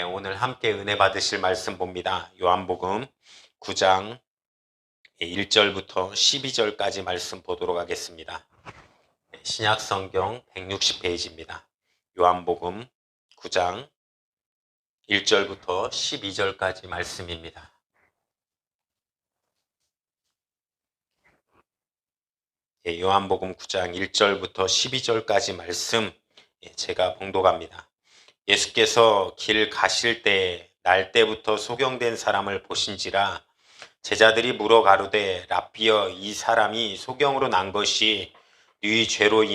오늘 함께 은혜 받으실 말씀 봅니다. 요한복음 9장 1절부터 12절까지 말씀 보도록 하겠습니다. 신약성경 160페이지입니다. 요한복음 9장 1절부터 12절까지 말씀입니다. 요한복음 9장 1절부터 12절까지 말씀 제가 봉독합니다. 예수께서 길 가실 때 날 때부터 소경된 사람을 보신지라. 제자들이 물어 가로되 라삐여, 이 사람이 소경으로 난 것이 네 죄로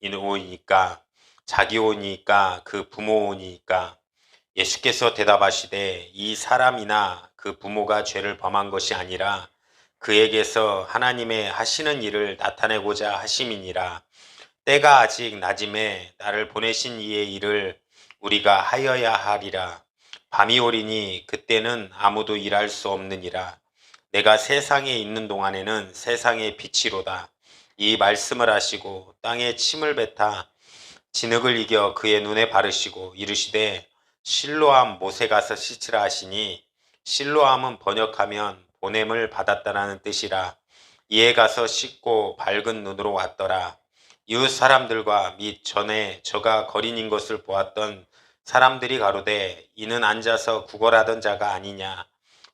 인함이오니까 자기 오니까 그 부모 오니까. 예수께서 대답하시되 이 사람이나 그 부모가 죄를 범한 것이 아니라 그에게서 하나님의 하시는 일을 나타내고자 하심이니라. 때가 아직 낮음에 나를 보내신 이의 일을 우리가 하여야 하리라. 밤이 오리니 그때는 아무도 일할 수 없느니라. 내가 세상에 있는 동안에는 세상의 빛이로다. 이 말씀을 하시고 땅에 침을 뱉아 진흙을 이겨 그의 눈에 바르시고 이르시되 실로암 못에 가서 씻으라 하시니, 실로암은 번역하면 보냄을 받았다라는 뜻이라. 이에 가서 씻고 밝은 눈으로 왔더라. 이웃 사람들과 및 전에 저가 거린인 것을 보았던 사람들이 가로되 이는 앉아서 구걸하던 자가 아니냐.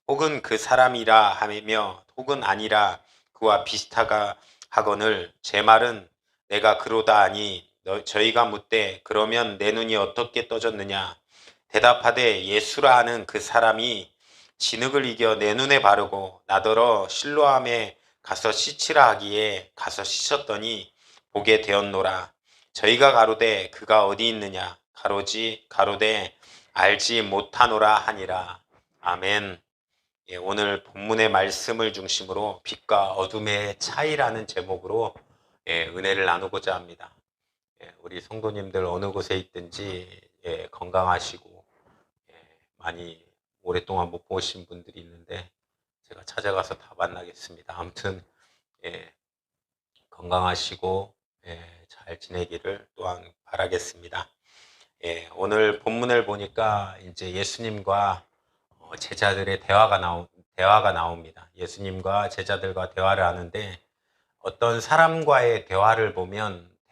혹은 그 사람이라 하며 혹은 아니라 그와 비슷하가 하거늘 제 말은 내가 그로다 하니 저희가 묻되 그러면 내 눈이 어떻게 떠졌느냐. 대답하되 예수라 하는 그 사람이 진흙을 이겨 내 눈에 바르고 나더러 실로암에 가서 씻으라 하기에 가서 씻었더니 보게 되었노라. 저희가 가로되 그가 어디 있느냐. 가로되 알지 못하노라 하니라. 아멘. 오늘 본문의 말씀을 중심으로 빛과 어둠의 차이라는 제목으로 은혜를 나누고자 합니다. 우리 성도님들 어느 곳에 있든지 건강하시고 많이 오랫동안 못 보신 분들이 있는데 제가 찾아가서 다 만나겠습니다. 아무튼 건강하시고 잘 지내기를 또한 바라겠습니다. 오늘 본문을 보니까 이제 예수님과 제자들의 대화가 나옵니다. 예수님과 제자들과 대화를 하는데 어떤 사람과의 대화를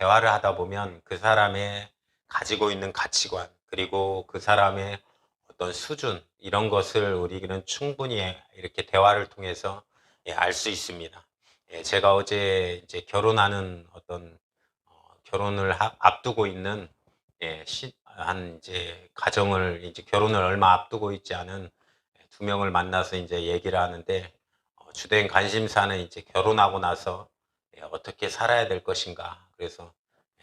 하다 보면 그 사람의 가지고 있는 가치관, 그리고 그 사람의 어떤 수준, 이런 것을 우리는 충분히 이렇게 대화를 통해서 알 수 있습니다. 제가 어제 이제 결혼하는 결혼을 앞두고 있는 이제 결혼을 얼마 앞두고 있지 않은 두 명을 만나서 이제 얘기를 하는데, 주된 관심사는 이제 결혼하고 나서 어떻게 살아야 될 것인가. 그래서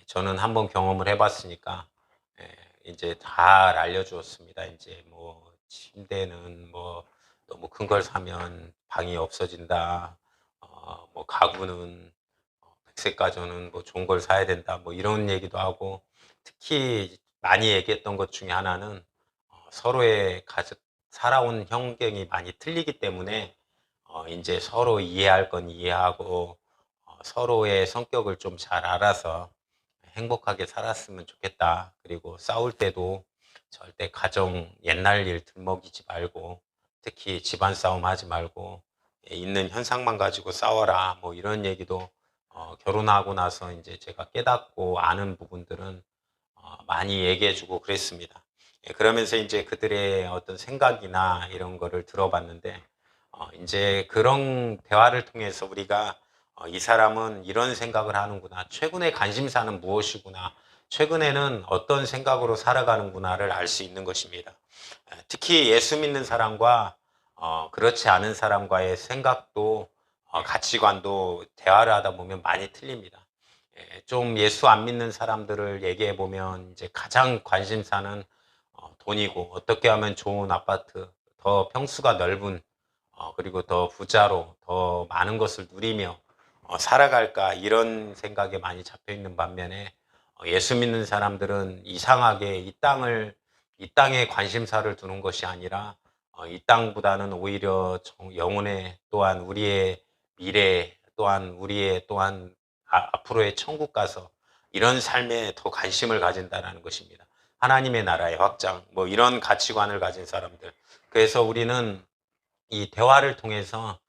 저는 한번 경험을 해봤으니까 이제 잘 알려주었습니다. 이제 뭐 침대는 뭐 너무 큰 걸 사면 방이 없어진다. 뭐 가구는 백세 가전은 뭐 좋은 걸 사야 된다. 뭐 이런 얘기도 하고, 특히 많이 얘기했던 것 중에 하나는 서로의 살아온 환경이 많이 틀리기 때문에 이제 서로 이해할 건 이해하고 서로의 성격을 좀 잘 알아서 행복하게 살았으면 좋겠다. 그리고 싸울 때도 절대 가정 옛날 일 들먹이지 말고, 특히 집안 싸움 하지 말고 있는 현상만 가지고 싸워라. 뭐 이런 얘기도 결혼하고 나서 이제 제가 깨닫고 아는 부분들은 많이 얘기해주고 그랬습니다. 그러면서 이제 그들의 어떤 생각이나 이런 거를 들어봤는데, 이제 그런 대화를 통해서 우리가 이 사람은 이런 생각을 하는구나, 최근의 관심사는 무엇이구나, 최근에는 어떤 생각으로 살아가는구나를 알 수 있는 것입니다. 특히 예수 믿는 사람과 그렇지 않은 사람과의 생각도 가치관도 대화를 하다 보면 많이 틀립니다. 좀 예수 안 믿는 사람들을 얘기해 보면 이제 가장 관심사는 돈이고, 어떻게 하면 좋은 아파트, 더 평수가 넓은 그리고 더 부자로 더 많은 것을 누리며 살아갈까, 이런 생각에 많이 잡혀 있는 반면에 예수 믿는 사람들은 이상하게 이 땅에 관심사를 두는 것이 아니라 이 땅보다는 오히려 영혼의, 또한 우리의 미래, 또한 우리의 앞으로의 천국 가서 이런 삶에 더 관심을 가진다는 것입니다. 하나님의 나라의 확장, 뭐 이런 가치관을 가진 사람들. 그래서 우리는 이 대화를 통해서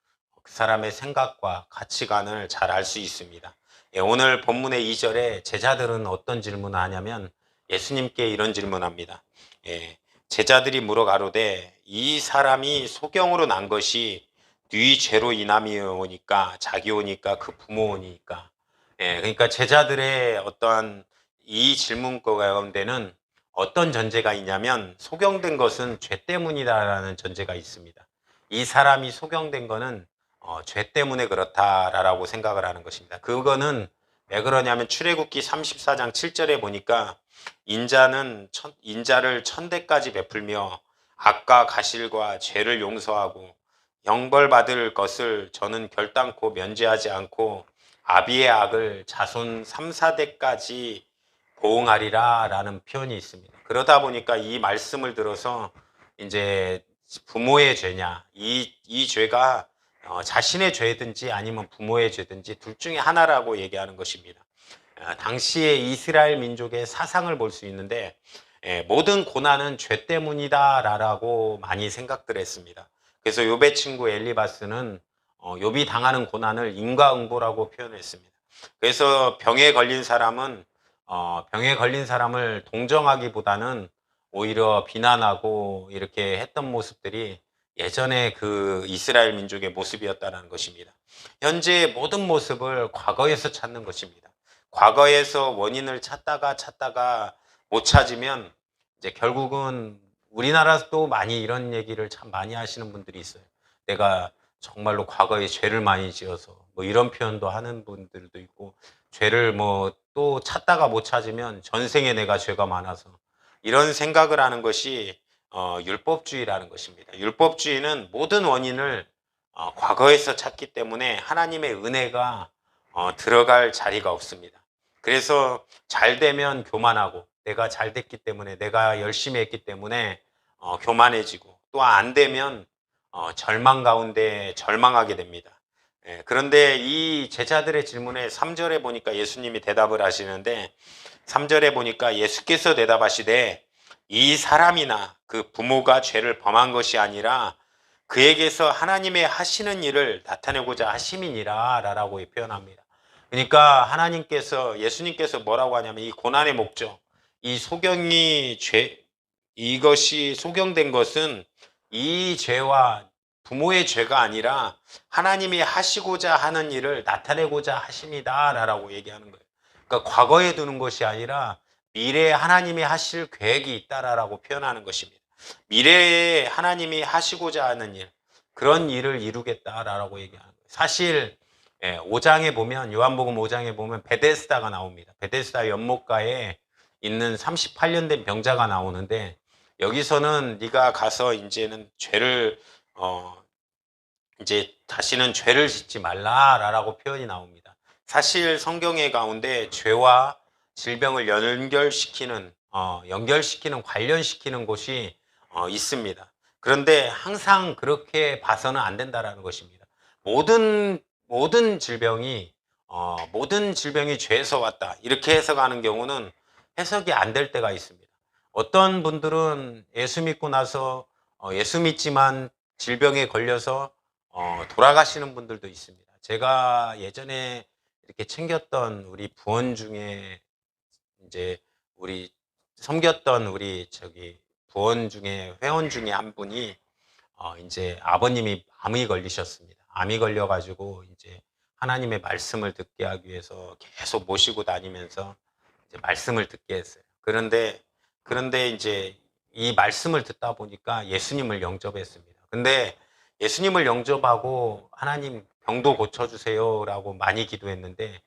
그 사람의 생각과 가치관을 잘 알 수 있습니다. 예, 오늘 본문의 2절에 제자들은 어떤 질문을 하냐면 예수님께 이런 질문합니다. 예, 제자들이 물어 가로되 이 사람이 소경으로 난 것이 네 죄로 인함이오니까 자기오니까 그 부모오니까. 예, 그러니까 제자들의 어떠한 이 질문 가운데는 어떤 전제가 있냐면 소경된 것은 죄 때문이다라는 전제가 있습니다. 이 사람이 소경된 거는 죄 때문에 그렇다라고 생각을 하는 것입니다. 그거는 왜 그러냐면 출애굽기 34장 7절에 보니까 인자를 천대까지 베풀며 악과 가실과 죄를 용서하고 영벌받을 것을 저는 결단코 면제하지 않고 아비의 악을 자손 3, 4대까지 보응하리라 라는 표현이 있습니다. 그러다 보니까 이 말씀을 들어서 이제 부모의 죄냐, 이 죄가 자신의 죄든지 아니면 부모의 죄든지 둘 중에 하나라고 얘기하는 것입니다. 당시에 이스라엘 민족의 사상을 볼 수 있는데 모든 고난은 죄 때문이다라고 많이 생각들 했습니다. 그래서 욥의 친구 엘리바스는 욥이 당하는 고난을 인과응보라고 표현했습니다. 그래서 병에 걸린 사람을 동정하기보다는 오히려 비난하고 이렇게 했던 모습들이 예전에 그 이스라엘 민족의 모습이었다는 것입니다. 현재 모든 모습을 과거에서 찾는 것입니다. 과거에서 원인을 찾다가 못 찾으면 이제 결국은 우리나라도 많이 이런 얘기를 참 많이 하시는 분들이 있어요. 내가 정말로 과거에 죄를 많이 지어서 뭐 이런 표현도 하는 분들도 있고 죄를 뭐 또 찾다가 못 찾으면 전생에 내가 죄가 많아서 이런 생각을 하는 것이 율법주의라는 것입니다. 율법주의는 모든 원인을 과거에서 찾기 때문에 하나님의 은혜가 들어갈 자리가 없습니다. 그래서 잘 되면 교만하고 내가 잘 됐기 때문에 내가 열심히 했기 때문에 교만해지고 또 안 되면 절망 가운데 절망하게 됩니다. 예, 그런데 이 제자들의 질문에 3절에 보니까 예수님이 대답을 하시는데 3절에 보니까 예수께서 대답하시되 이 사람이나 그 부모가 죄를 범한 것이 아니라 그에게서 하나님의 하시는 일을 나타내고자 하심이니라 라고 표현합니다. 그러니까 예수님께서 뭐라고 하냐면 이 고난의 목적, 이 이것이 소경된 것은 이 죄와 부모의 죄가 아니라 하나님이 하시고자 하는 일을 나타내고자 하십니다 라고 얘기하는 거예요. 그러니까 과거에 두는 것이 아니라 미래에 하나님이 하실 계획이 있다라고 표현하는 것입니다. 미래에 하나님이 하시고자 하는 일, 그런 일을 이루겠다라고 얘기하는 거예요. 사실 5장에 보면 요한복음 5장에 보면 베데스다가 나옵니다. 베데스다 연못가에 있는 38년 된 병자가 나오는데 여기서는 네가 가서 이제는 이제 다시는 죄를 짓지 말라라고 표현이 나옵니다. 사실 성경의 가운데 죄와 질병을 관련시키는 곳이 있습니다. 그런데 항상 그렇게 봐서는 안 된다라는 것입니다. 모든 질병이 죄에서 왔다 이렇게 해석하는 경우는 해석이 안 될 때가 있습니다. 어떤 분들은 예수 믿고 나서 예수 믿지만 질병에 걸려서 돌아가시는 분들도 있습니다. 제가 예전에 이렇게 챙겼던 우리 부원 중에 이제 우리 섬겼던 부원 중에 회원 중에 한 분이 이제 아버님이 암이 걸리셨습니다. 암이 걸려가지고 이제 하나님의 말씀을 듣게 하기 위해서 계속 모시고 다니면서 이제 말씀을 듣게 했어요. 그런데 이제 이 말씀을 듣다 보니까 예수님을 영접했습니다. 근데 예수님을 영접하고 하나님 병도 고쳐주세요라고 많이 기도했는데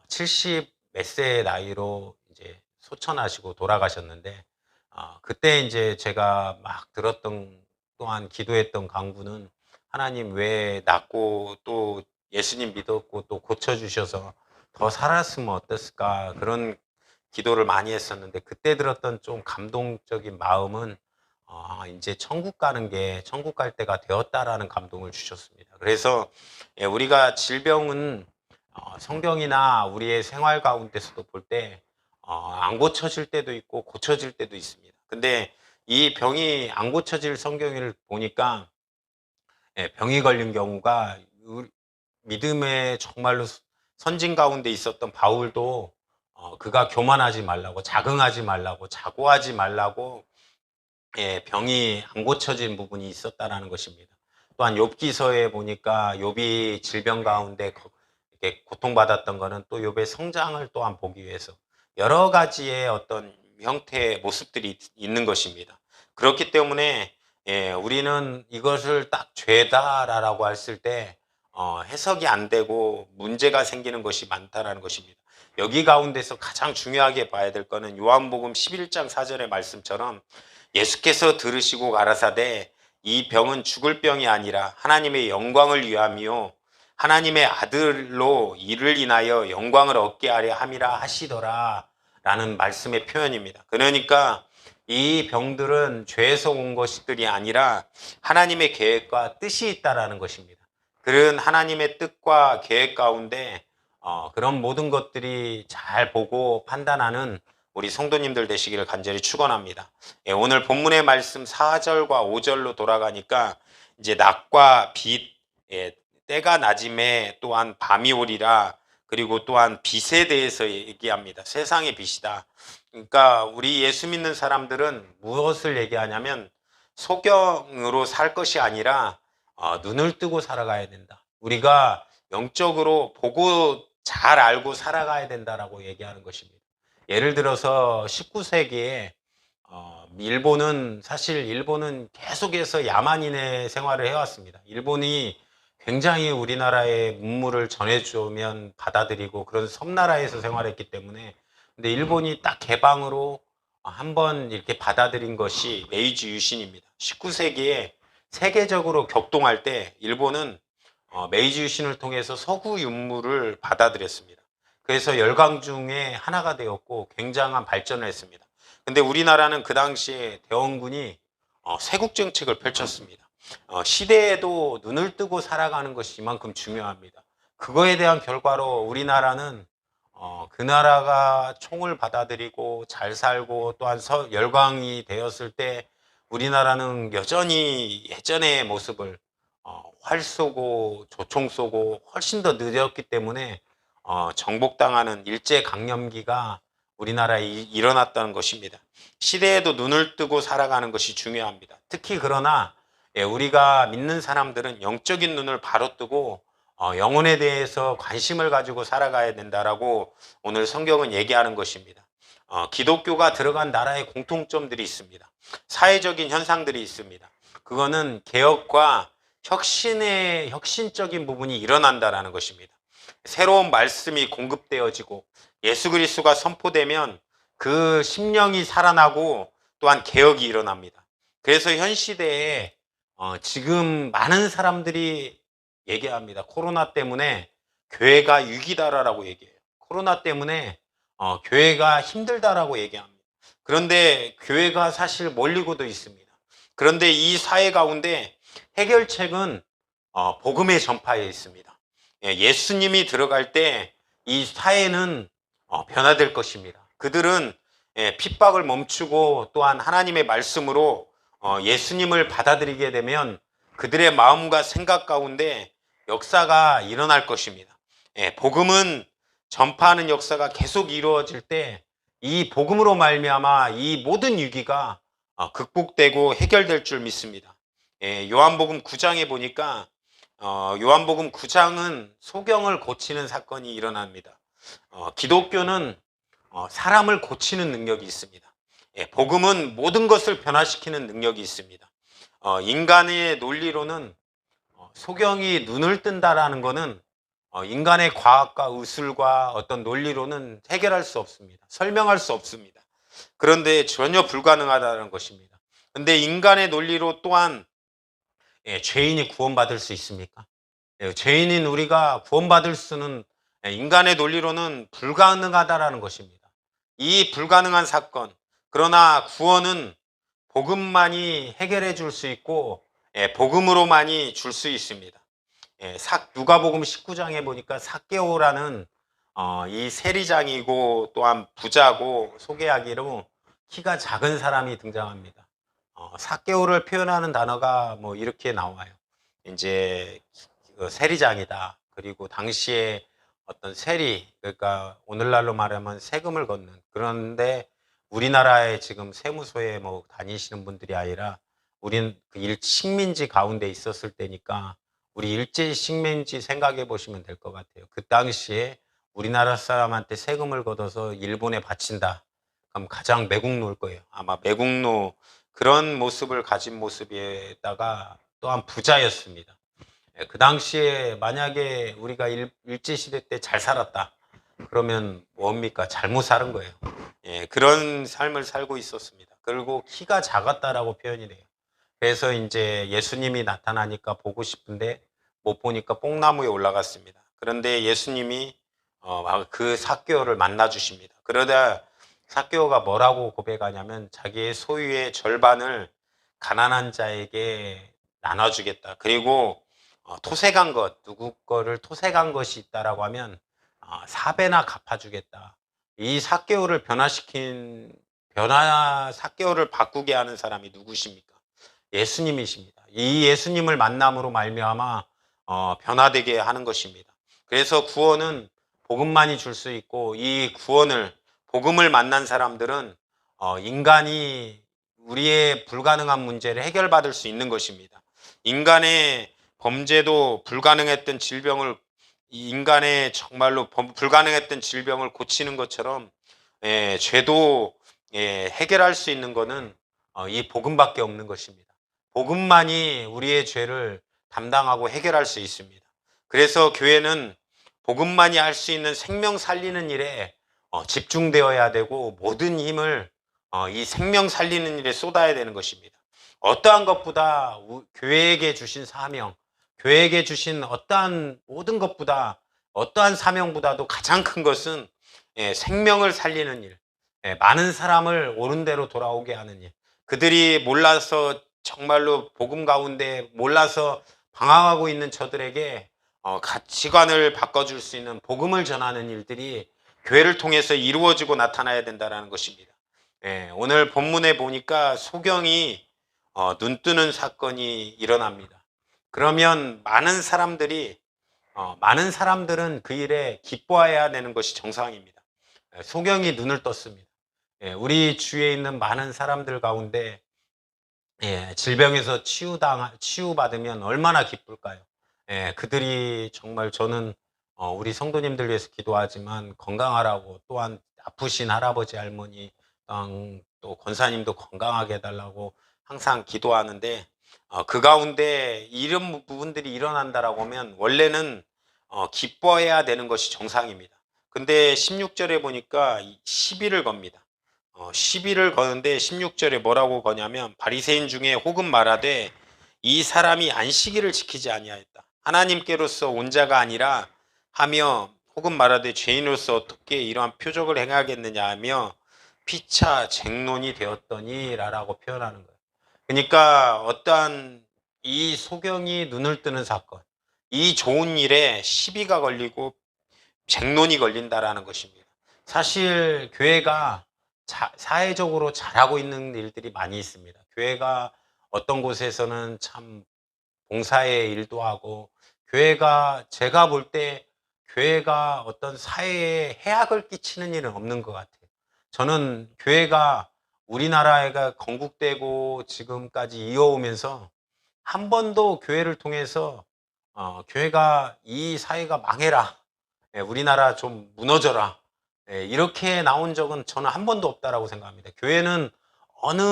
70 몇 세의 나이로 이제 소천하시고 돌아가셨는데 그때 이제 제가 막 또한 기도했던 강구는 하나님 왜 낫고 또 예수님 믿었고 또 고쳐주셔서 더 살았으면 어땠을까 그런 기도를 많이 했었는데 그때 들었던 좀 감동적인 마음은 이제 천국 갈 때가 되었다라는 감동을 주셨습니다. 그래서 우리가 질병은 성경이나 우리의 생활 가운데서도 볼 때 안 고쳐질 때도 있고 고쳐질 때도 있습니다. 근데 이 병이 안 고쳐질 성경을 보니까 병이 걸린 경우가 믿음의 정말로 선진 가운데 있었던 바울도 그가 교만하지 말라고, 자긍하지 말라고, 자고하지 말라고 병이 안 고쳐진 부분이 있었다라는 것입니다. 또한 욥기서에 보니까 욥이 질병 가운데 이렇게 고통받았던 거는 또 욥의 성장을 또한 보기 위해서 여러 가지의 어떤 형태의 모습들이 있는 것입니다. 그렇기 때문에 우리는 이것을 딱 죄다라고 했을 때 해석이 안 되고 문제가 생기는 것이 많다라는 것입니다. 여기 가운데서 가장 중요하게 봐야 될 것은 요한복음 11장 4절의 말씀처럼 예수께서 들으시고 가라사대 이 병은 죽을 병이 아니라 하나님의 영광을 위함이요 하나님의 아들로 이를 인하여 영광을 얻게 하려 함이라 하시더라 라는 말씀의 표현입니다. 그러니까 이 병들은 죄에서 온 것들이 아니라 하나님의 계획과 뜻이 있다라는 것입니다. 그런 하나님의 뜻과 계획 가운데 그런 모든 것들이 잘 보고 판단하는 우리 성도님들 되시기를 간절히 축원합니다. 오늘 본문의 말씀 4절과 5절로 돌아가니까 이제 낮과 빛, 때가 낮음에 또한 밤이 오리라, 그리고 또한 빛에 대해서 얘기합니다. 세상의 빛이다. 그러니까 우리 예수 믿는 사람들은 무엇을 얘기하냐면 소경으로 살 것이 아니라 눈을 뜨고 살아가야 된다. 우리가 영적으로 보고 잘 알고 살아가야 된다라고 얘기하는 것입니다. 예를 들어서 19세기에 일본은 계속해서 야만인의 생활을 해왔습니다. 일본이 굉장히 우리나라의 문물을 전해주면 받아들이고 그런 섬나라에서 생활했기 때문에 근데 일본이 딱 개방으로 한번 이렇게 받아들인 것이 메이지 유신입니다. 19세기에 세계적으로 격동할 때 일본은 메이지 유신을 통해서 서구 윤물을 받아들였습니다. 그래서 열강 중에 하나가 되었고 굉장한 발전을 했습니다. 근데 우리나라는 그 당시에 대원군이 세국 정책을 펼쳤습니다. 시대에도 눈을 뜨고 살아가는 것이 이만큼 중요합니다. 그거에 대한 결과로 우리나라는 그 나라가 총을 받아들이고 잘 살고 또한 열강이 되었을 때 우리나라는 여전히 예전의 모습을 활 쏘고 조총 쏘고 훨씬 더 늦었기 때문에 정복당하는 일제강점기가 우리나라에 일어났다는 것입니다. 시대에도 눈을 뜨고 살아가는 것이 중요합니다. 특히 그러나 우리가 믿는 사람들은 영적인 눈을 바로 뜨고 영혼에 대해서 관심을 가지고 살아가야 된다라고 오늘 성경은 얘기하는 것입니다. 기독교가 들어간 나라의 공통점들이 있습니다. 사회적인 현상들이 있습니다. 그거는 개혁과 혁신적인 부분이 일어난다라는 것입니다. 새로운 말씀이 공급되어지고 예수 그리스도가 선포되면 그 심령이 살아나고 또한 개혁이 일어납니다. 그래서 현 시대에 지금 많은 사람들이 얘기합니다. 코로나 때문에 교회가 위기다라고 얘기해요. 코로나 때문에 교회가 힘들다라고 얘기합니다. 그런데 교회가 사실 몰리고도 있습니다. 그런데 이 사회 가운데 해결책은 복음의 전파에 있습니다. 예수님이 들어갈 때 이 사회는 변화될 것입니다. 그들은 핍박을 멈추고 또한 하나님의 말씀으로 예수님을 받아들이게 되면 그들의 마음과 생각 가운데 역사가 일어날 것입니다. 복음은 전파하는 역사가 계속 이루어질 때 이 복음으로 말미암아 이 모든 위기가 극복되고 해결될 줄 믿습니다. 요한복음 9장에 보니까 요한복음 9장은 소경을 고치는 사건이 일어납니다. 기독교는 사람을 고치는 능력이 있습니다. 복음은 모든 것을 변화시키는 능력이 있습니다. 인간의 논리로는 소경이 눈을 뜬다라는 것은 인간의 과학과 의술과 어떤 논리로는 해결할 수 없습니다. 설명할 수 없습니다. 그런데 전혀 불가능하다는 것입니다. 그런데 인간의 논리로 또한 죄인이 구원받을 수 있습니까? 죄인인 우리가 구원받을 수는 인간의 논리로는 불가능하다라는 것입니다. 이 불가능한 사건, 그러나 구원은 복음만이 해결해 줄 수 있고 복음으로만이 줄 수 있습니다. 누가복음 19장에 보니까 삭개오라는 이 세리장이고 또한 부자고 소개하기로 키가 작은 사람이 등장합니다. 사개오를 표현하는 단어가 뭐 이렇게 나와요. 이제 그 세리장이다. 그리고 당시에 어떤 세리, 그러니까 오늘날로 말하면 세금을 걷는, 그런데 우리나라에 지금 세무소에 뭐 다니시는 분들이 아니라 우린 그 식민지 가운데 있었을 때니까 우리 일제 식민지 생각해 보시면 될 것 같아요. 그 당시에 우리나라 사람한테 세금을 걷어서 일본에 바친다. 그럼 가장 매국노일 거예요. 아마 매국노 그런 모습을 가진 모습에다가 또한 부자였습니다. 그 당시에 만약에 우리가 일제시대 때 잘 살았다. 그러면 뭡니까? 잘못 사는 거예요. 그런 삶을 살고 있었습니다. 그리고 키가 작았다라고 표현이 돼요. 그래서 이제 예수님이 나타나니까 보고 싶은데 못 보니까 뽕나무에 올라갔습니다. 그런데 예수님이 그 삭개오를 만나 주십니다. 그러다 삭개오가 뭐라고 고백하냐면 자기의 소유의 절반을 가난한 자에게 나눠주겠다. 그리고 토색한 것, 누구 거를 토색한 것이 있다라고 하면 4배나 갚아주겠다. 이 삭개오를 삭개오를 바꾸게 하는 사람이 누구십니까? 예수님이십니다. 이 예수님을 만남으로 말미암아 변화되게 하는 것입니다. 그래서 구원은 복음만이 줄 수 있고 이 구원을 복음을 만난 사람들은 인간이 우리의 불가능한 문제를 해결받을 수 있는 것입니다. 인간의 범죄도 불가능했던 질병을 인간의 정말로 불가능했던 질병을 고치는 것처럼 죄도 해결할 수 있는 것은 이 복음밖에 없는 것입니다. 복음만이 우리의 죄를 담당하고 해결할 수 있습니다. 그래서 교회는 복음만이 할 수 있는 생명 살리는 일에 집중되어야 되고 모든 힘을 이 생명 살리는 일에 쏟아야 되는 것입니다. 어떠한 것보다 교회에게 주신 사명, 교회에게 주신 어떠한 모든 것보다 어떠한 사명보다도 가장 큰 것은 생명을 살리는 일, 많은 사람을 옳은 대로 돌아오게 하는 일. 그들이 몰라서 정말로 복음 가운데 몰라서 방황하고 있는 저들에게 가치관을 바꿔줄 수 있는 복음을 전하는 일들이 교회를 통해서 이루어지고 나타나야 된다는 것입니다. 오늘 본문에 보니까 소경이 눈 뜨는 사건이 일어납니다. 그러면 많은 사람들은 그 일에 기뻐해야 되는 것이 정상입니다. 소경이 눈을 떴습니다. 우리 주위에 있는 많은 사람들 가운데 질병에서 치유받으면 얼마나 기쁠까요? 그들이 정말 저는 우리 성도님들 위해서 기도하지만 건강하라고 또한 아프신 할아버지 할머니 또 권사님도 건강하게 해달라고 항상 기도하는데 그 가운데 이런 부분들이 일어난다라고 하면 원래는 기뻐해야 되는 것이 정상입니다. 근데 16절에 보니까 시비를 겁니다. 시비를 거는데 16절에 뭐라고 거냐면 바리새인 중에 혹은 말하되 이 사람이 안식일을 지키지 아니하였다. 하나님께로서 온 자가 아니라 하며 혹은 말하되 죄인으로서 어떻게 이러한 표적을 행하겠느냐 하며 피차 쟁론이 되었더니 라고 표현하는 거예요. 그러니까 어떠한 이 소경이 눈을 뜨는 사건, 이 좋은 일에 시비가 걸리고 쟁론이 걸린다라는 것입니다. 사실 교회가 사회적으로 잘하고 있는 일들이 많이 있습니다. 교회가 어떤 곳에서는 참 봉사의 일도 하고 교회가 제가 볼 때 교회가 어떤 사회에 해악을 끼치는 일은 없는 것 같아요. 저는 교회가 우리나라가 건국되고 지금까지 이어오면서 한 번도 교회를 통해서 교회가 이 사회가 망해라. 우리나라 좀 무너져라. 이렇게 나온 적은 저는 한 번도 없다라고 생각합니다. 교회는 어느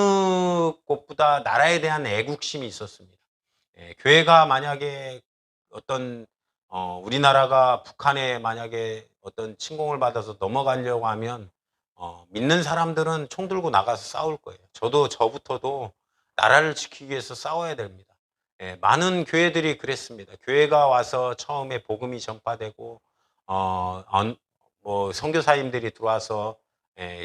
곳보다 나라에 대한 애국심이 있었습니다. 교회가 만약에 어떤 우리나라가 북한에 만약에 어떤 침공을 받아서 넘어가려고 하면 믿는 사람들은 총 들고 나가서 싸울 거예요. 저부터도 나라를 지키기 위해서 싸워야 됩니다. 많은 교회들이 그랬습니다. 교회가 와서 처음에 복음이 전파되고 뭐 선교사님들이 들어와서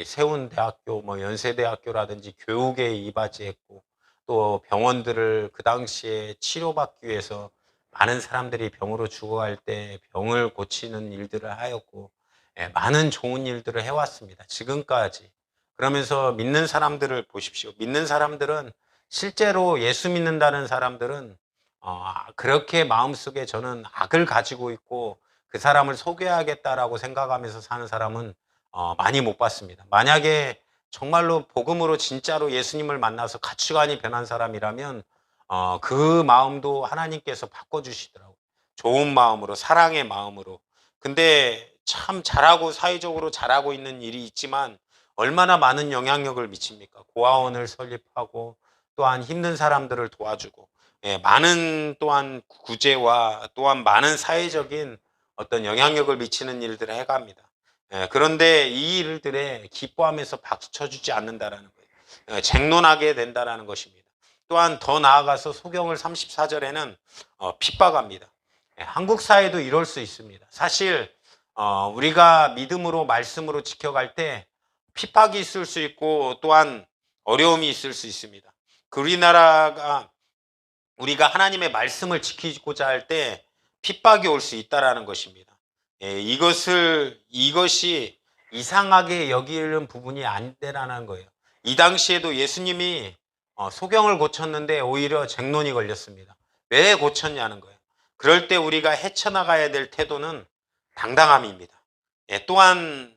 세운 대학교, 뭐 연세대학교라든지 교육에 이바지했고 또 병원들을 그 당시에 치료받기 위해서 많은 사람들이 병으로 죽어갈 때 병을 고치는 일들을 하였고 많은 좋은 일들을 해왔습니다. 지금까지. 그러면서 믿는 사람들을 보십시오. 믿는 사람들은 실제로 예수 믿는다는 사람들은 그렇게 마음속에 저는 악을 가지고 있고 그 사람을 속여야겠다라고 생각하면서 사는 사람은 많이 못 봤습니다. 만약에 정말로 복음으로 진짜로 예수님을 만나서 가치관이 변한 사람이라면 그 마음도 하나님께서 바꿔주시더라고요. 좋은 마음으로, 사랑의 마음으로. 근데 참 잘하고 사회적으로 잘하고 있는 일이 있지만 얼마나 많은 영향력을 미칩니까? 고아원을 설립하고 또한 힘든 사람들을 도와주고 많은 또한 구제와 또한 많은 사회적인 어떤 영향력을 미치는 일들을 해갑니다. 그런데 이 일들에 기뻐하면서 박수 쳐주지 않는다라는 거예요. 쟁론하게 된다라는 것입니다. 또한 더 나아가서 소경을 34절에는 핍박합니다. 한국 사회도 이럴 수 있습니다. 사실 우리가 믿음으로 말씀으로 지켜갈 때 핍박이 있을 수 있고 또한 어려움이 있을 수 있습니다. 그 우리나라가 우리가 하나님의 말씀을 지키고자 할 때 핍박이 올 수 있다라는 것입니다. 이것이 이상하게 여기는 부분이 아니라는 거예요. 이 당시에도 예수님이 소경을 고쳤는데 오히려 쟁론이 걸렸습니다. 왜 고쳤냐는 거예요. 그럴 때 우리가 헤쳐나가야 될 태도는 당당함입니다. 또한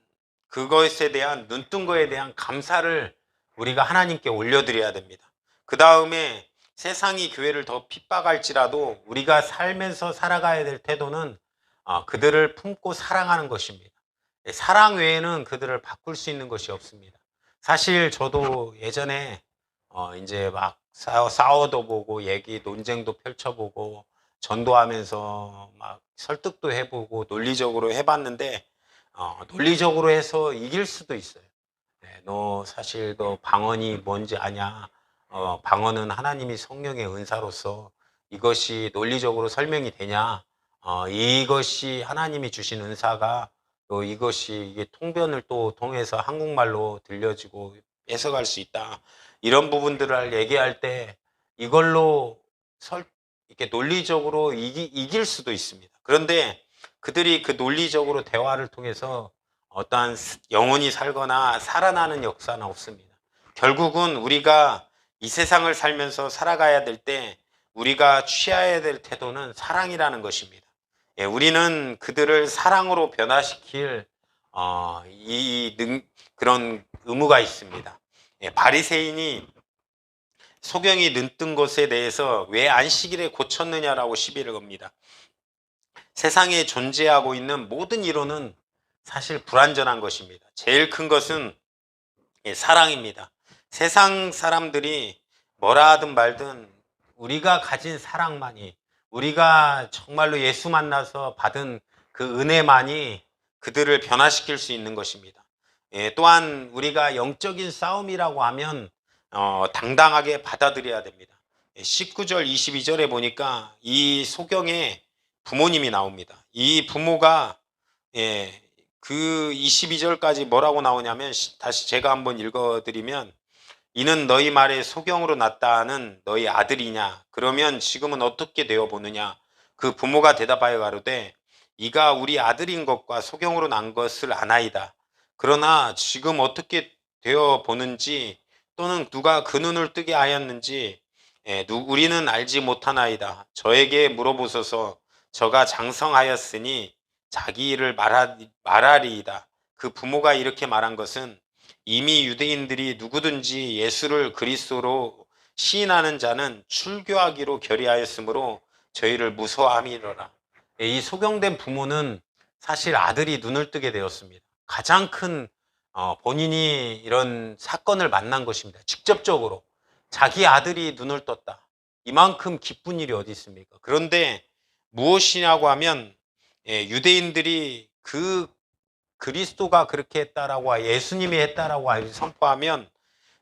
그것에 대한 눈뜬 거에 대한 감사를 우리가 하나님께 올려드려야 됩니다. 그 다음에 세상이 교회를 더 핍박할지라도 우리가 살면서 살아가야 될 태도는 그들을 품고 사랑하는 것입니다. 사랑 외에는 그들을 바꿀 수 있는 것이 없습니다. 사실 저도 예전에 이제 막 싸워도 보고 얘기 논쟁도 펼쳐보고 전도하면서 막 설득도 해보고 논리적으로 해봤는데 논리적으로 해서 이길 수도 있어요. 너 사실 너 방언이 뭔지 아냐? 방언은 하나님이 성령의 은사로서 이것이 논리적으로 설명이 되냐? 이것이 하나님이 주신 은사가 또 이것이 이게 통변을 또 통해서 한국말로 들려지고 해석할 수 있다. 이런 부분들을 얘기할 때 이걸로 이렇게 논리적으로 이길 수도 있습니다. 그런데 그들이 그 논리적으로 대화를 통해서 어떠한 영혼이 살거나 살아나는 역사는 없습니다. 결국은 우리가 이 세상을 살면서 살아가야 될 때 우리가 취해야 될 태도는 사랑이라는 것입니다. 우리는 그들을 사랑으로 변화시킬 그런 의무가 있습니다. 바리새인이 소경이 눈뜬 것에 대해서 왜 안식일에 고쳤느냐라고 시비를 겁니다. 세상에 존재하고 있는 모든 이론은 사실 불완전한 것입니다. 제일 큰 것은 사랑입니다. 세상 사람들이 뭐라 하든 말든 우리가 가진 사랑만이, 우리가 정말로 예수 만나서 받은 그 은혜만이 그들을 변화시킬 수 있는 것입니다. 또한 우리가 영적인 싸움이라고 하면 당당하게 받아들여야 됩니다. 19절 22절에 보니까 이 소경에 부모님이 나옵니다. 이 부모가 그 22절까지 뭐라고 나오냐면 다시 제가 한번 읽어드리면 이는 너희 말에 소경으로 났다는 너희 아들이냐? 그러면 지금은 어떻게 되어 보느냐? 그 부모가 대답하여 가로되 이가 우리 아들인 것과 소경으로 난 것을 아나이다. 그러나 지금 어떻게 되어 보는지 또는 누가 그 눈을 뜨게 하였는지 우리는 알지 못하나이다. 저에게 물어보소서. 저가 장성하였으니 자기 일을 말하리이다. 그 부모가 이렇게 말한 것은 이미 유대인들이 누구든지 예수를 그리스도로 시인하는 자는 출교하기로 결의하였으므로 저희를 무서워함이로라. 이 소경된 부모는 사실 아들이 눈을 뜨게 되었습니다. 가장 큰 본인이 이런 사건을 만난 것입니다. 직접적으로 자기 아들이 눈을 떴다. 이만큼 기쁜 일이 어디 있습니까? 그런데 무엇이냐고 하면 유대인들이 그 그리스도가 그렇게 했다라고 예수님이 했다라고 선포하면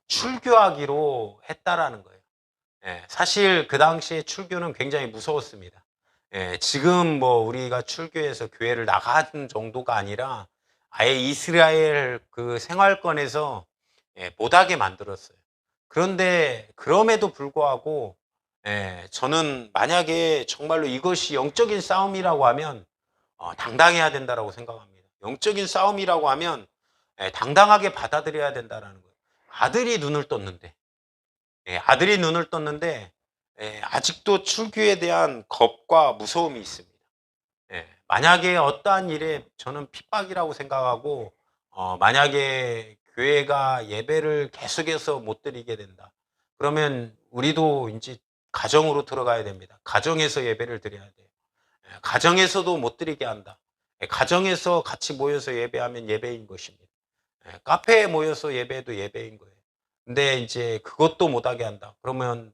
출교하기로 했다라는 거예요. 사실 그 당시에 출교는 굉장히 무서웠습니다. 지금 뭐 우리가 출교해서 교회를 나가는 정도가 아니라 아예 이스라엘 그 생활권에서 못하게 만들었어요. 그런데 그럼에도 불구하고 저는 만약에 정말로 이것이 영적인 싸움이라고 하면 당당해야 된다고 생각합니다. 영적인 싸움이라고 하면 당당하게 받아들여야 된다라는 거예요. 아들이 눈을 떴는데, 아들이 눈을 떴는데 아직도 출교에 대한 겁과 무서움이 있습니다. 만약에 어떠한 일에 저는 핍박이라고 생각하고 만약에 교회가 예배를 계속해서 못 드리게 된다. 그러면 우리도 이제 가정으로 들어가야 됩니다. 가정에서 예배를 드려야 돼요. 가정에서도 못 드리게 한다. 가정에서 같이 모여서 예배하면 예배인 것입니다. 카페에 모여서 예배도 예배인 거예요. 근데 이제 그것도 못하게 한다. 그러면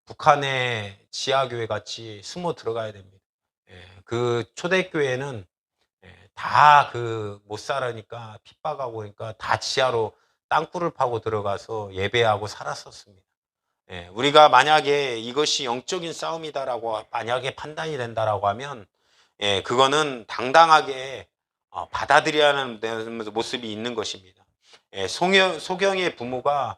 북한의 지하교회 같이 숨어 들어가야 됩니다. 그 초대교회는 다 그 못 살으니까 핍박하고 그러니까 다 지하로 땅굴을 파고 들어가서 예배하고 살았었습니다. 우리가 만약에 이것이 영적인 싸움이다라고 만약에 판단이 된다라고 하면 그거는 당당하게 받아들여야 하는 모습이 있는 것입니다. 소경의 부모가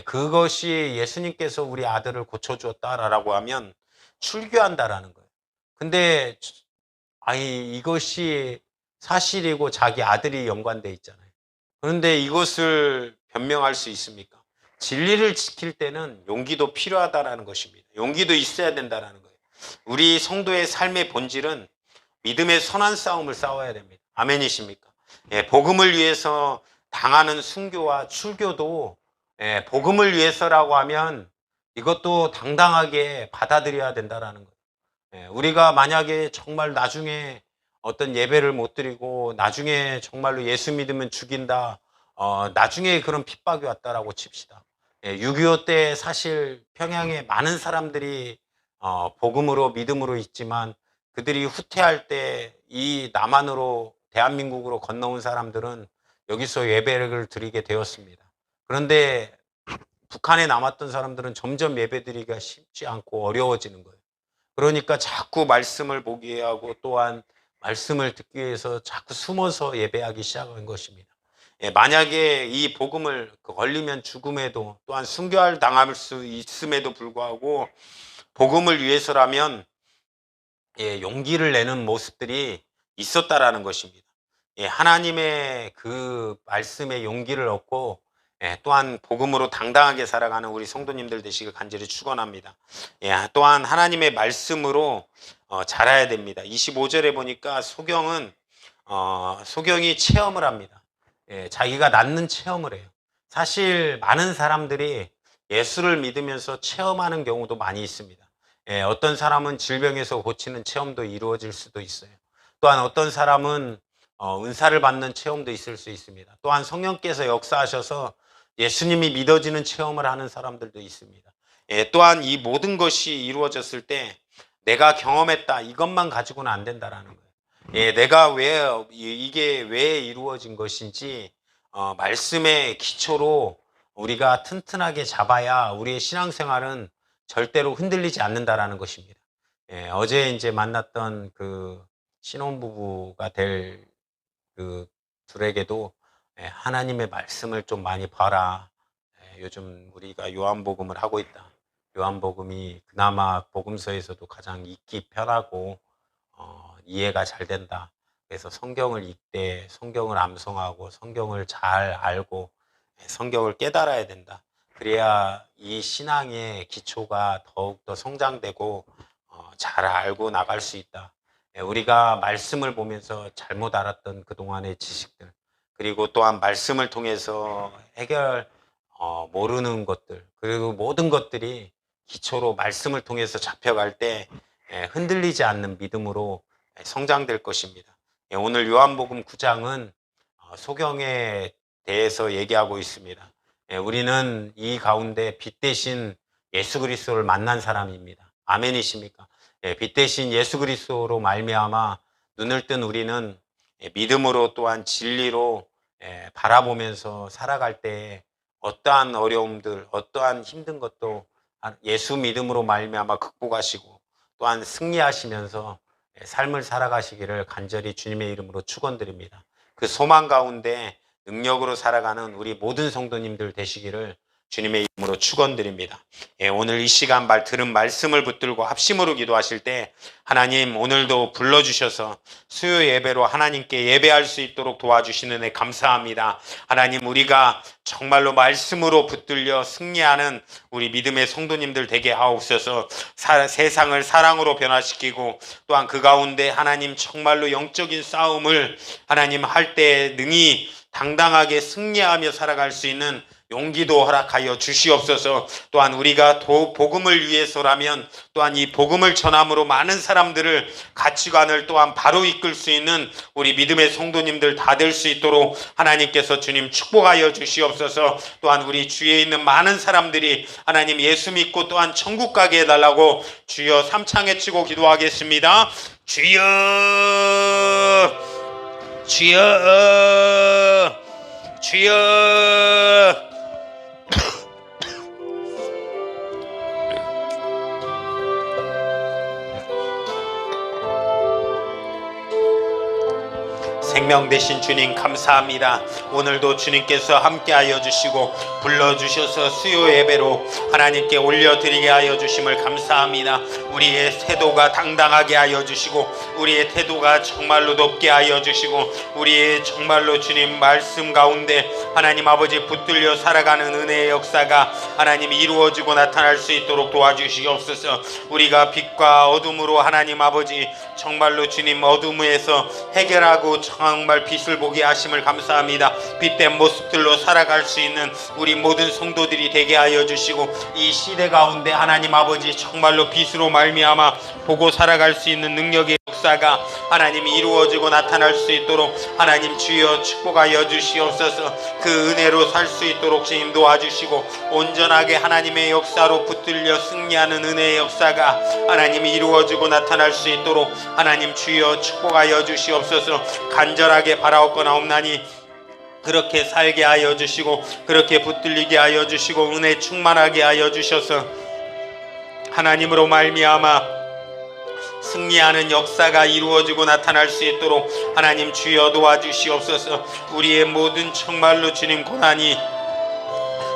그것이 예수님께서 우리 아들을 고쳐주었다라고 하면 출교한다라는 거예요. 근데 아니 이것이 사실이고 자기 아들이 연관돼 있잖아요. 그런데 이것을 변명할 수 있습니까? 진리를 지킬 때는 용기도 필요하다라는 것입니다. 용기도 있어야 된다라는 거예요. 우리 성도의 삶의 본질은 믿음의 선한 싸움을 싸워야 됩니다. 아멘이십니까? 복음을 위해서 당하는 순교와 출교도 복음을 위해서라고 하면 이것도 당당하게 받아들여야 된다라는 거예요. 우리가 만약에 정말 나중에 어떤 예배를 못 드리고 나중에 정말로 예수 믿으면 죽인다. 나중에 그런 핍박이 왔다라고 칩시다. 6.25 때 사실 평양에 많은 사람들이 복음으로 믿음으로 있지만 그들이 후퇴할 때 이 남한으로 대한민국으로 건너온 사람들은 여기서 예배를 드리게 되었습니다. 그런데 북한에 남았던 사람들은 점점 예배 드리기가 쉽지 않고 어려워지는 거예요. 그러니까 자꾸 말씀을 보게 하고 또한 말씀을 듣기 위해서 자꾸 숨어서 예배하기 시작한 것입니다. 만약에 이 복음을 걸리면 죽음에도 또한 순교할 당할 수 있음에도 불구하고 복음을 위해서라면 용기를 내는 모습들이 있었다라는 것입니다. 하나님의 그 말씀에 용기를 얻고 또한 복음으로 당당하게 살아가는 우리 성도님들 되시길 간절히 축원합니다. 또한 하나님의 말씀으로 자라야 됩니다. 25절에 보니까 소경이 체험을 합니다. 자기가 낳는 체험을 해요. 사실 많은 사람들이 예수를 믿으면서 체험하는 경우도 많이 있습니다. 어떤 사람은 질병에서 고치는 체험도 이루어질 수도 있어요. 또한 어떤 사람은 은사를 받는 체험도 있을 수 있습니다. 또한 성령께서 역사하셔서 예수님이 믿어지는 체험을 하는 사람들도 있습니다. 또한 이 모든 것이 이루어졌을 때 내가 경험했다 이것만 가지고는 안 된다라는 거예요. 내가 이게 왜 이루어진 것인지 말씀의 기초로 우리가 튼튼하게 잡아야 우리의 신앙생활은 절대로 흔들리지 않는다라는 것입니다. 어제 이제 만났던 그 신혼부부가 될 그 둘에게도 하나님의 말씀을 좀 많이 봐라. 요즘 우리가 요한복음을 하고 있다. 요한복음이 그나마 복음서에서도 가장 읽기 편하고 이해가 잘 된다. 그래서 성경을 읽되 성경을 암송하고 성경을 잘 알고 성경을 깨달아야 된다. 그래야 이 신앙의 기초가 더욱더 성장되고 잘 알고 나갈 수 있다. 우리가 말씀을 보면서 잘못 알았던 그동안의 지식들 그리고 또한 말씀을 통해서 모르는 것들 그리고 모든 것들이 기초로 말씀을 통해서 잡혀갈 때 흔들리지 않는 믿음으로 성장될 것입니다. 오늘 요한복음 9장은 소경에 대해서 얘기하고 있습니다. 우리는 이 가운데 빛 대신 예수 그리스도를 만난 사람입니다. 아멘이십니까? 빛 대신 예수 그리스도로 말미암아 눈을 뜬 우리는 믿음으로 또한 진리로 바라보면서 살아갈 때 어떠한 어려움들, 어떠한 힘든 것도 예수 믿음으로 말미암아 극복하시고 또한 승리하시면서 삶을 살아가시기를 간절히 주님의 이름으로 축원드립니다. 그 소망 가운데 능력으로 살아가는 우리 모든 성도님들 되시기를 주님의 이름으로 축원드립니다. 오늘 이 시간 들은 말씀을 붙들고 합심으로 기도하실 때 하나님 오늘도 불러주셔서 수요 예배로 하나님께 예배할 수 있도록 도와주시는 애 감사합니다. 하나님 우리가 정말로 말씀으로 붙들려 승리하는 우리 믿음의 성도님들 되게 하옵소서. 세상을 사랑으로 변화시키고 또한 그 가운데 하나님 정말로 영적인 싸움을 하나님 할 때 능히 당당하게 승리하며 살아갈 수 있는 용기도 허락하여 주시옵소서. 또한 우리가 복음을 위해서라면 또한 이 복음을 전함으로 많은 사람들을 가치관을 또한 바로 이끌 수 있는 우리 믿음의 성도님들 다 될 수 있도록 하나님께서 주님 축복하여 주시옵소서. 또한 우리 주위에 있는 많은 사람들이 하나님 예수 믿고 또한 천국 가게 해달라고 주여 삼창에 치고 기도하겠습니다. 주여 주여 주여. 생명 되신 주님 감사합니다. 오늘도 주님께서 함께하여 주시고 불러주셔서 수요 예배로 하나님께 올려드리게 하여 주심을 감사합니다. 우리의 태도가 당당하게 하여 주시고 우리의 태도가 정말로 높게 하여 주시고 우리의 정말로 주님 말씀 가운데 하나님 아버지 붙들려 살아가는 은혜의 역사가 하나님 이루어지고 나타날 수 있도록 도와주시옵소서. 우리가 빛과 어둠으로 하나님 아버지 정말로 주님 어둠에서 해결하고 정말 빛을 보게 하심을 감사합니다. 빛된 모습들로 살아갈 수 있는 우리 모든 성도들이 되게 하여 주시고 이 시대 가운데 하나님 아버지 정말로 빛으로 말미암아 보고 살아갈 수 있는 능력의 역사가 하나님 이루어지고 나타날 수 있도록 하나님 주여 축복하여 주시옵소서. 그 은혜로 살 수 있도록 주님 도와주시고 온전하게 하나님의 역사로 붙들려 승리하는 은혜의 역사가 하나님 이루어지고 나타날 수 있도록 하나님 주여 축복하여 주시옵소서. 간절하게 바라옵거나옵나니 그렇게 살게 하여 주시고 그렇게 붙들리게 하여 주시고 은혜 충만하게 하여 주셔서 하나님으로 말미암아 승리하는 역사가 이루어지고 나타날 수 있도록 하나님 주여 도와주시옵소서. 우리의 모든 정말로 주님 고난이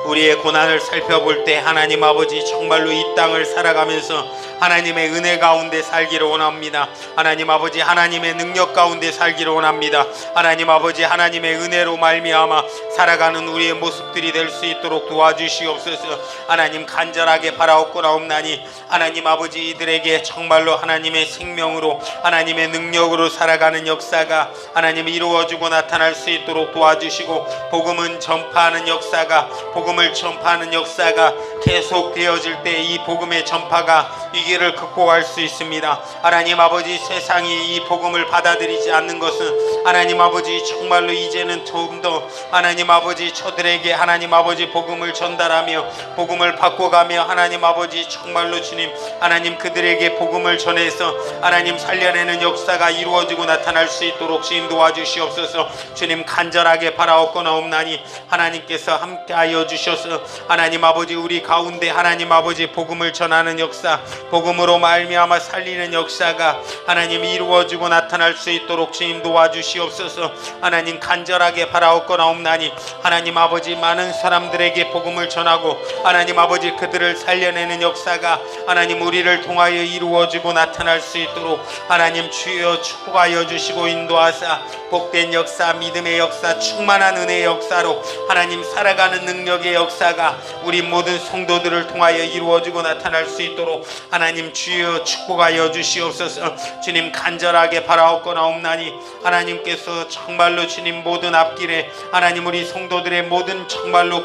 우리의 고난을 살펴볼 때 하나님 아버지 정말로 이 땅을 살아가면서 하나님의 은혜 가운데 살기를 원합니다. 하나님 아버지 하나님의 능력 가운데 살기를 원합니다. 하나님 아버지 하나님의 은혜로 말미암아 살아가는 우리의 모습들이 될 수 있도록 도와주시옵소서. 하나님 간절하게 바라옵고나옵나니 하나님 아버지 이들에게 정말로 하나님의 생명으로 하나님의 능력으로 살아가는 역사가 하나님 이루어지고 나타날 수 있도록 도와주시고 복음은 전파하는 역사가 복음을 전파하는 역사가 계속 되어질 때 이 복음의 전파가 위기를 극복할 수 있습니다. 하나님 아버지 세상이 이 복음을 받아들이지 않는 것은 하나님 아버지 정말로 이제는 좀 더 하나님 아버지 저들에게 하나님 아버지 복음을 전달하며 복음을 바꿔가며 하나님 아버지 정말로 주님 하나님 그들에게 복음을 전해서 하나님 살려내는 역사가 이루어지고 나타날 수 있도록 주님 도와주시옵소서. 주님 간절하게 바라옵거나옵나니 하나님께서 함께하여 주셔서 하나님 아버지 우리 가운데 하나님 아버지 복음을 전하는 역사 복음으로 말미암아 살리는 역사가 하나님 이루어지고 나타날 수 있도록 주님 도와주시옵소서. 하나님 간절하게 바라옵거나옵나니 하나님 아버지 많은 사람들에게 복음을 전하고 하나님 아버지 그들을 살려내는 역사가 하나님 우리를 통하여 이루어지고 나타날 수 있도록 하나님 주여 축복하여 주시고 인도하사 복된 역사 믿음의 역사 충만한 은혜의 역사로 하나님 살아가는 능력의 역사가 우리 모든 성도들을 통하여 이루어지고 나타날 수 있도록 하나님 주여 축복하여 주시옵소서. 주님 간절하게 바라옵거나옵나니 하나님께서 정말로 주님 모든 앞길에 하나님 우리 성도들의 모든 정말로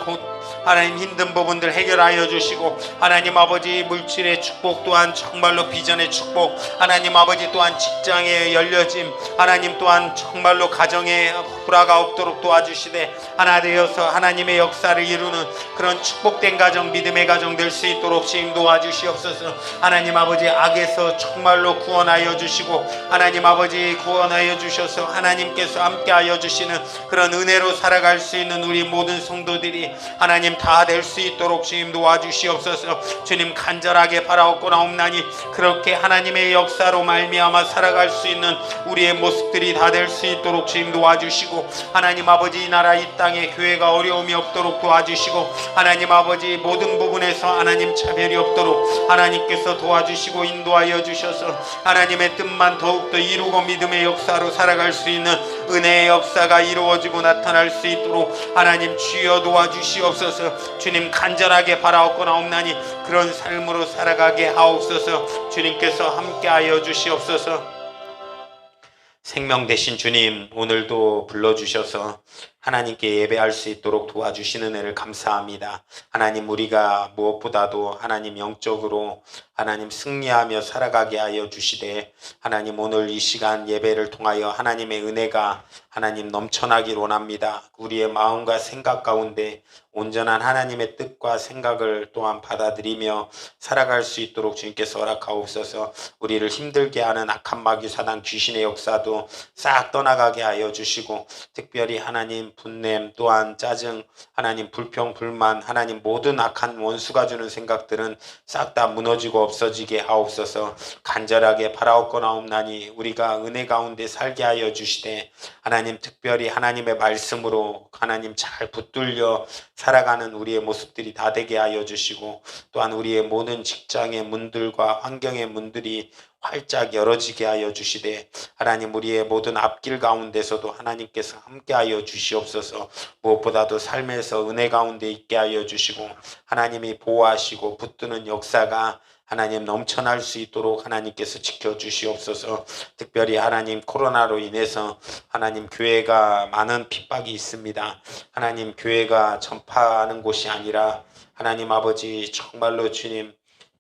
하나님 힘든 부분들 해결하여 주시고 하나님 아버지 물질의 축복 또한 정말로 비전의 축복 하나님 아버지 또한 직장의 열려짐 하나님 또한 정말로 가정에 불화가 없도록 도와주시되 하나 되어서 하나님의 역사를 이루는 그런 축복된 가정 믿음의 가정 될 수 있도록 주님 도와주시옵소서. 하나님 아버지 악에서 정말로 구원하여 주시고 하나님 아버지 구원하여 주셔서 하나님께서 함께하여 주시는 그런 은혜로 살아갈 수 있는 우리 모든 성도들이 하나님 하나님 다 될 수 있도록 주님 도와주시옵소서. 주님 간절하게 바라옵고나옵나니 그렇게 하나님의 역사로 말미암아 살아갈 수 있는 우리의 모습들이 다 될 수 있도록 주님 도와주시고, 하나님 아버지 이 나라 이 땅에 교회가 어려움이 없도록 도와주시고, 하나님 아버지 모든 부분에서 하나님 차별이 없도록 하나님께서 도와주시고 인도하여 주셔서 하나님의 뜻만 더욱더 이루고 믿음의 역사로 살아갈 수 있는 은혜의 역사가 이루어지고 나타날 수 있도록 하나님 주여 도와주시옵소서. 주님 간절하게 바라옵고나옵나니 그런 삶으로 살아가게 하옵소서. 주님께서 함께하여 주시옵소서. 생명 되신 주님, 오늘도 불러주셔서 하나님께 예배할 수 있도록 도와주시는 은혜를 감사합니다. 하나님, 우리가 무엇보다도 하나님 영적으로 하나님 승리하며 살아가게 하여 주시되, 하나님 오늘 이 시간 예배를 통하여 하나님의 은혜가 하나님 넘쳐나길 원합니다. 우리의 마음과 생각 가운데 온전한 하나님의 뜻과 생각을 또한 받아들이며 살아갈 수 있도록 주님께서 허락하옵소서. 우리를 힘들게 하는 악한 마귀 사단 귀신의 역사도 싹 떠나가게 하여 주시고, 특별히 하나님 분냄 또한 짜증, 하나님 불평 불만, 하나님 모든 악한 원수가 주는 생각들은 싹 다 무너지고 없어지게 하옵소서. 간절하게 바라옵고나옵나니 우리가 은혜 가운데 살게 하여 주시되, 하나님 특별히 하나님의 말씀으로 하나님 잘 붙들려 살아가는 우리의 모습들이 다 되게 하여 주시고, 또한 우리의 모든 직장의 문들과 환경의 문들이 활짝 열어지게 하여 주시되, 하나님 우리의 모든 앞길 가운데서도 하나님께서 함께하여 주시옵소서. 무엇보다도 삶에서 은혜 가운데 있게 하여 주시고, 하나님이 보호하시고 붙드는 역사가 하나님 넘쳐날 수 있도록 하나님께서 지켜주시옵소서. 특별히 하나님 코로나로 인해서 하나님 교회가 많은 핍박이 있습니다. 하나님 교회가 전파하는 곳이 아니라 하나님 아버지 정말로 주님,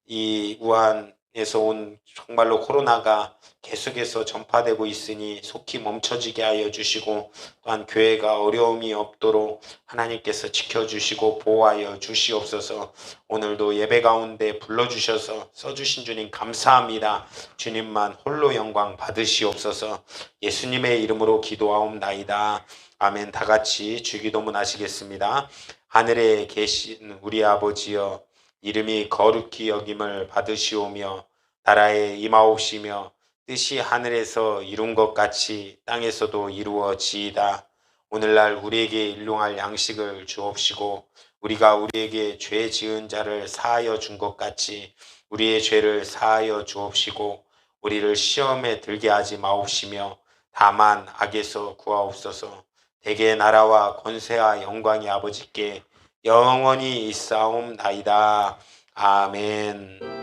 이 우한에서 온 정말로 코로나가 계속해서 전파되고 있으니 속히 멈춰지게 하여 주시고, 또한 교회가 어려움이 없도록 하나님께서 지켜주시고 보호하여 주시옵소서. 오늘도 예배 가운데 불러주셔서 써주신 주님 감사합니다. 주님만 홀로 영광 받으시옵소서. 예수님의 이름으로 기도하옵나이다. 아멘. 다 같이 주기도문 하시겠습니다. 하늘에 계신 우리 아버지여, 이름이 거룩히 여김을 받으시오며 나라에 임하옵시며 뜻이 하늘에서 이룬 것 같이 땅에서도 이루어지이다. 오늘날 우리에게 일용할 양식을 주옵시고, 우리가 우리에게 죄 지은 자를 사하여 준 것 같이 우리의 죄를 사하여 주옵시고, 우리를 시험에 들게 하지 마옵시며 다만 악에서 구하옵소서. 대개 나라와 권세와 영광이 아버지께 영원히 있사옵나이다. 아멘.